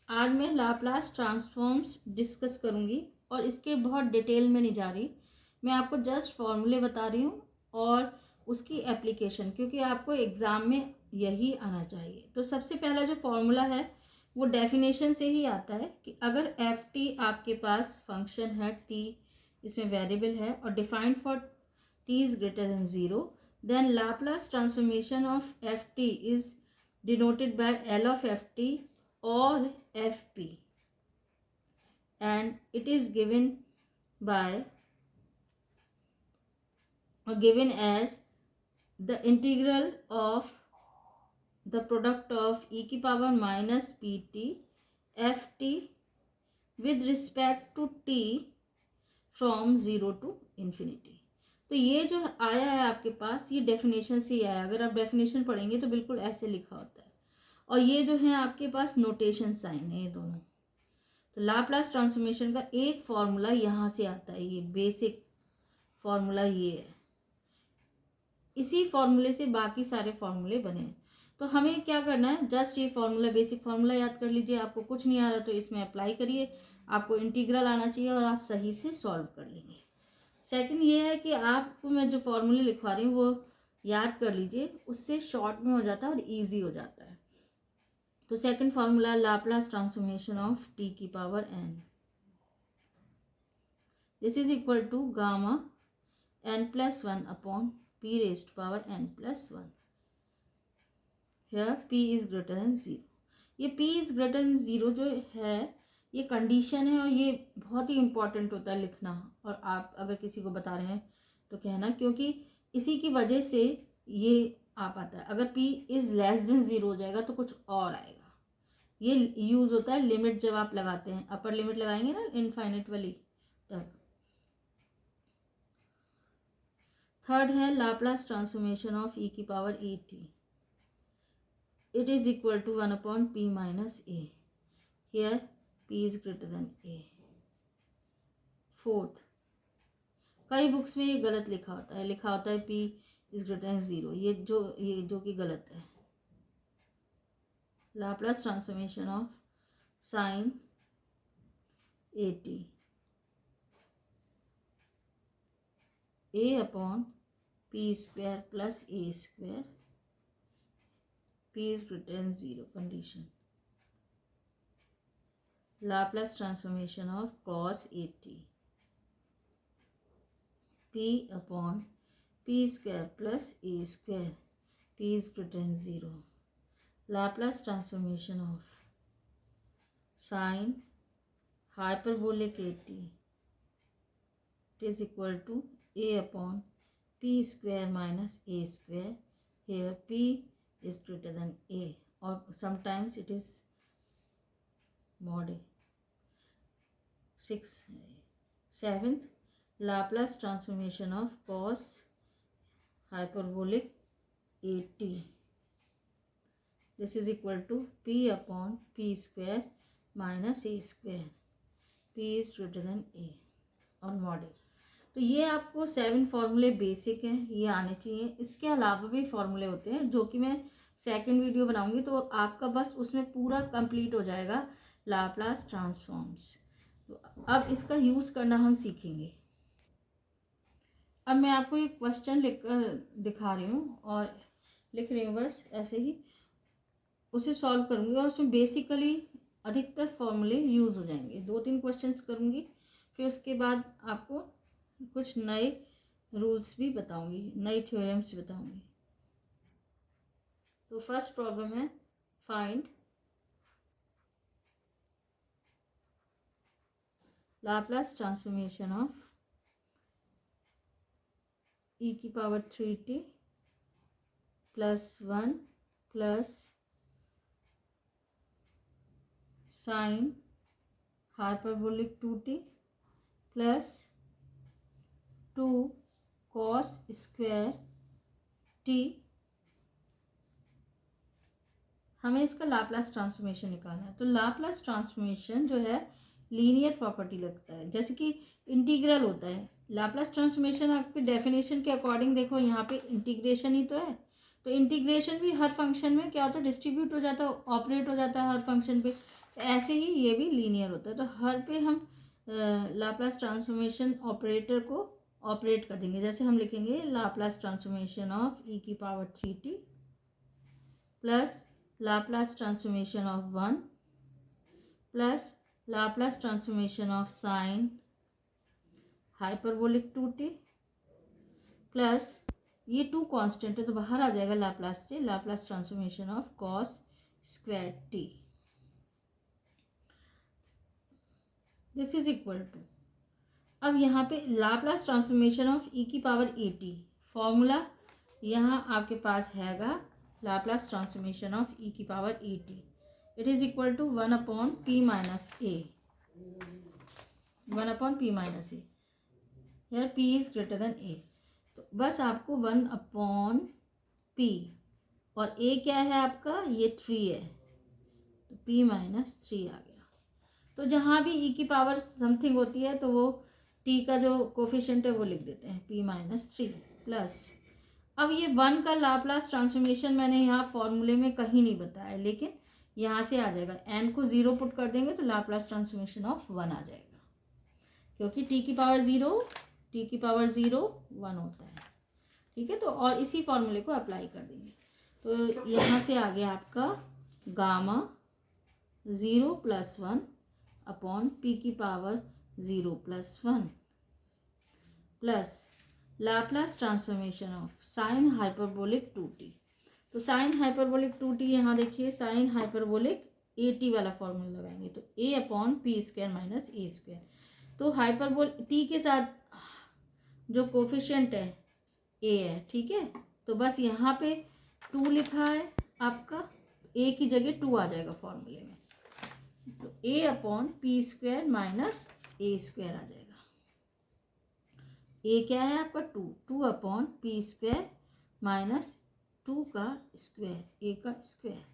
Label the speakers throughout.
Speaker 1: आज मैं Laplace transforms discuss करूंगी और इसके बहुत डिटेल में नहीं जा रही, मैं आपको जस्ट फॉर्मूले बता रही हूँ और उसकी एप्लीकेशन, क्योंकि आपको एग्ज़ाम में यही आना चाहिए। तो सबसे पहला जो फॉर्मूला है वो डेफिनेशन से ही आता है कि अगर एफ टी आपके पास फंक्शन है, टी इसमें वेरिएबल है और defined for T is greater than zero, then Laplace transformation of F T is denoted by L of F T or fp, and it is given by or given as the integral of the product of e की power minus P T F T with respect to t from zero to infinity. तो ये जो आया है आपके पास, ये definition से ही आया। अगर आप डेफिनेशन पढ़ेंगे तो बिल्कुल ऐसे लिखा होता है, और ये जो है आपके पास नोटेशन साइन है ये दोनों। तो लाप्लास ट्रांसफॉर्मेशन का एक फॉर्मूला यहाँ से आता है, ये बेसिक फॉर्मूला ये है। इसी फॉर्मूले से बाकी सारे फॉर्मूले बने हैं। तो हमें क्या करना है, जस्ट ये फॉर्मूला, बेसिक फॉर्मूला याद कर लीजिए। आपको कुछ नहीं आ रहा तो इसमें अप्लाई करिए, आपको इंटीग्रल आना चाहिए और आप सही से सॉल्व कर लेंगे। सेकंड ये है कि आपको मैं जो फॉर्मूले लिखवा रही हूँ वो याद कर लीजिए, उससे शॉर्ट में हो जाता है और ईजी हो जाता है। तो second formula Laplace transformation of t की power n, this is equal to gamma n plus 1 upon p raised to power n plus 1. Here p is greater than 0. ये p is greater than 0 जो है ये condition है और ये बहुत ही important होता है लिखना। और आप अगर किसी को बता रहे हैं तो कहना, क्योंकि इसी की वजह से ये आ पाता है। अगर p इज़ लेस देन 0 हो जाएगा तो कुछ और आएगा। ये यूज़ होता है लिमिट जब आप लगाते हैं, अपर लिमिट लगाएंगे ना इनफाइनाइट वाली, तब। थर्ड है लाप्लास ट्रांसफॉर्मेशन ऑफ ई की power A T, it is equal to 1 upon P minus A, here P is greater than A. Fourth, कई बुक्स में ये गलत लिखा होता है पी इज ग्रेटर देन 0, ये जो कि गलत है। Laplace transformation of sine A T, A upon P square plus A square, p is greater than 0 condition. Laplace transformation of cos at, p upon p square plus a square, p is greater than 0. Laplace transformation of sin hyperbolic at, it is equal to a upon p square minus a square, here p is greater than a, or sometimes it is mod a. Seventh, Laplace transformation of cos hyperbolic at, this is equal to p upon p square minus a square, p is greater than a, और mod a। तो ये आपको 7 फॉर्मूले basic हैं, ये आने चाहिए। इसके अलावा भी फॉर्मूले होते हैं जो कि मैं सेकंड वीडियो बनाऊंगी, तो आपका बस उसमें पूरा कंप्लीट हो जाएगा लाप्लास ट्रांसफॉर्म्स। तो अब इसका यूज़ करना हम सीखेंगे। अब मैं आपको एक क्वेश्चन लिखकर दिखा रही हूँ और लिख रही हूँ, बस ऐसे ही उसे सॉल्व करूँगी और उसमें बेसिकली अधिकतर फॉर्मूले यूज़ हो जाएंगे। 2-3 क्वेश्चंस करूँगी, फिर उसके बाद आपको कुछ नए रूल्स भी बताऊँगी, नई थ्योरम्स बताऊँगी। तो फर्स्ट प्रॉब्लम है, find Laplace transformation of e की power 3t plus 1 plus sine hyperbolic 2t plus 2 cos square t। हमें इसका लाप्लास ट्रांसफॉर्मेशन निकालना है। तो लाप्लास ट्रांसफॉर्मेशन जो है लीनियर प्रॉपर्टी लगता है, जैसे कि इंटीग्रल होता है। लाप्लास ट्रांसफॉर्मेशन आपके डेफिनेशन के अकॉर्डिंग देखो, यहाँ पे इंटीग्रेशन ही तो है। तो इंटीग्रेशन भी हर फंक्शन में क्या होता है, डिस्ट्रीब्यूट हो जाता है, ऑपरेट हो जाता है हर फंक्शन पे। ऐसे ही ये भी लीनियर होता है। तो हर पे हम लाप्लास ट्रांसफॉर्मेशन ऑपरेटर को ऑपरेट कर देंगे। जैसे हम लिखेंगे लाप्लास ट्रांसफॉर्मेशन ऑफ ई की power 3t plus Laplace transformation of 1 plus Laplace transformation of sine hyperbolic 2t plus ये 2 कांस्टेंट है तो बाहर आ जाएगा लाप्लास से, Laplace transformation of cos square t। This is equal to, अब यहाँ पे लाप्लास ट्रांसफॉर्मेशन ऑफ ई की पावर 80 फॉर्मूला यहाँ आपके पास हैगा लाप्लास ट्रांसफॉर्मेशन ऑफ ई की power 80 it is equal to 1/p minus a, 1/p minus a, यार p is greater than a। तो बस आपको 1/p और a क्या है आपका, ये 3 है तो p माइनस 3 आ गया। तो जहाँ भी e की पावर समथिंग होती है तो वो t का जो कोफिशिएंट है वो लिख देते हैं p माइनस 3 प्लस, अब ये 1 का लाप्लास ट्रांसफॉर्मेशन मैंने यहाँ फॉर्मूले में कहीं नहीं बताया, लेकिन यहाँ से आ जाएगा, n को 0 पुट कर देंगे तो लाप्लास ट्रांसफॉर्मेशन ऑफ 1 आ जाएगा, क्योंकि t की पावर 0 1 होता है। ठीक है, तो और इसी फॉर्मूले को अप्लाई कर देंगे। तो यहाँ से आ गया आपका गामा 0 + 1 अपॉन p की power 0 + 1 plus Laplace transformation of sine hyperbolic 2t। तो साइन हाइपरबोलिक 2t यहाँ देखिए, साइन हाइपरबोलिक 80 वाला फॉर्मूला लगाएंगे तो a/p² - a²। तो हाइपरबोल t के साथ जो कोफिशिएंट है a है, ठीक है, तो बस यहाँ पे 2 लिखा है आपका, a की जगह 2 आ जाएगा फॉर्मूले में, तो a/p² - a² आ जाएगा। a क्या है आपका 2, 2/p² माइनस 2 का स्क्वायर, a का स्क्वायर।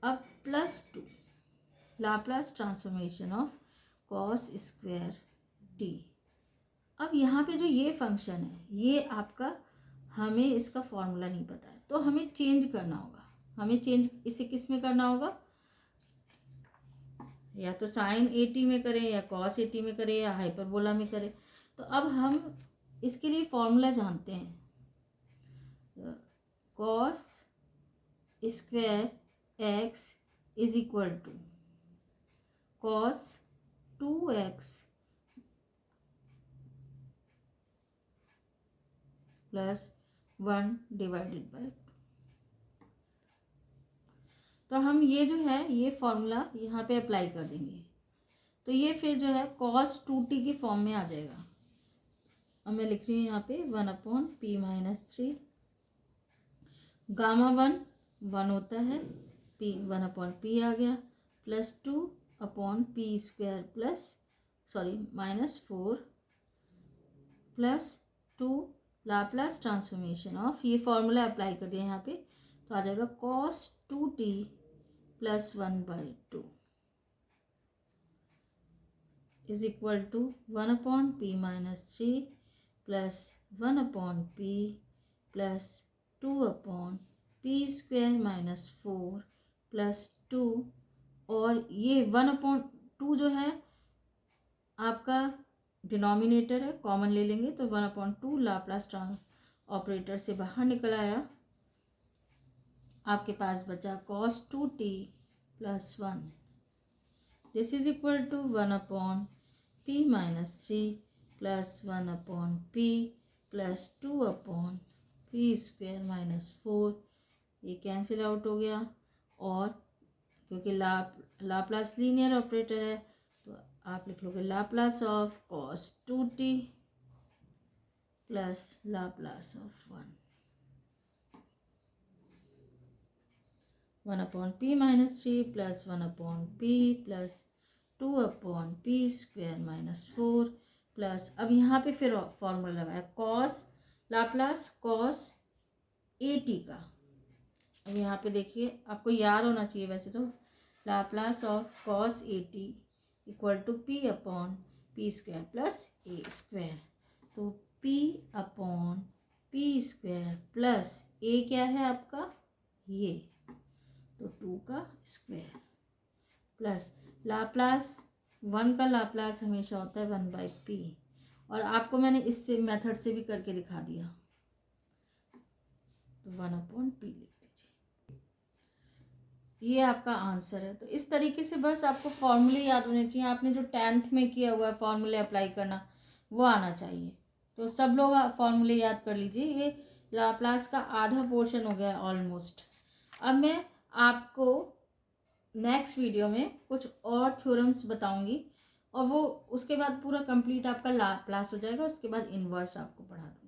Speaker 1: अब +2 Laplace transformation of cos square t। अब यहाँ पे जो ये फंक्शन है ये आपका, हमें इसका फॉर्मूला नहीं पता है तो हमें चेंज करना होगा। हमें चेंज इसे किस में करना होगा, या तो साइन 80 में करें या कॉस 80 में करें या हाइपरबोला में करें। तो अब हम इसके लिए फॉर्मूला जानते हैं, cos square x is equal to cos 2x plus 1 divided by 2। तो हम ये जो है ये फॉर्मूला यहाँ पे अप्लाई कर देंगे, तो ये फिर जो है cos 2t की फॉर्म में आ जाएगा। अब मैं लिख रही हूँ यहाँ पे 1/p - 3, गामा 1 होता है, p 1/p आ गया, plus 2/p² plus -4 plus 2 Laplace transformation of, ये फॉर्मूला अप्लाई कर दिया यहाँ पे, तो आ जाएगा cos 2t + 1/2 is equal to 1/p - 3 plus 1/p plus 2/p² - 4 plus 2, और ये 1/2 जो है आपका डिनोमिनेटर है, कॉमन ले लेंगे तो 1/2 लाप्लास ऑपरेटर से बाहर निकल आया, आपके पास बचा cos 2t + 1। This is equal to 1/p - 3 plus 1/p plus 2/p² - 4, ये कैंसिल आउट हो गया, और क्योंकि लाप्लास लीनियर ऑपरेटर है तो आप लिख लोगे Laplace of cos 2t plus Laplace of 1/p - 3 plus 1/p plus 2/p² - 4 plus, अब यहाँ पे फिर फॉर्मूला लगाया cos लाप्लास cos 80 का। अब यहाँ पे देखिए, आपको याद होना चाहिए वैसे तो, Laplace of cos 80 equal to p/p² plus a²। तो p/p² प्लस a क्या है आपका, ये तो 2 का स्क्वायर प्लस, लाप्लास 1 का लाप्लास हमेशा होता है 1/p, और आपको मैंने इससे मेथड से भी करके दिखा दिया, तो 1/p लिख दीजिए। ये आपका आंसर है। तो इस तरीके से बस आपको फॉर्मूले याद होने चाहिए। आपने जो 10th में किया हुआ है फॉर्मूले अप्लाई करना, वो आना चाहिए। तो सब लोग फॉर्मूले याद कर लीजिए। ये लाप्लास का आधा पोर्शन हो गया ऑलमोस्ट। अब मैं आपको नेक्स्ट वीडियो में कुछ और थ्योरम्स बताऊंगी, और वो उसके बाद पूरा कंप्लीट आपका लाप्लास हो जाएगा। उसके बाद इनवर्स आपको पढ़ा दूँगी।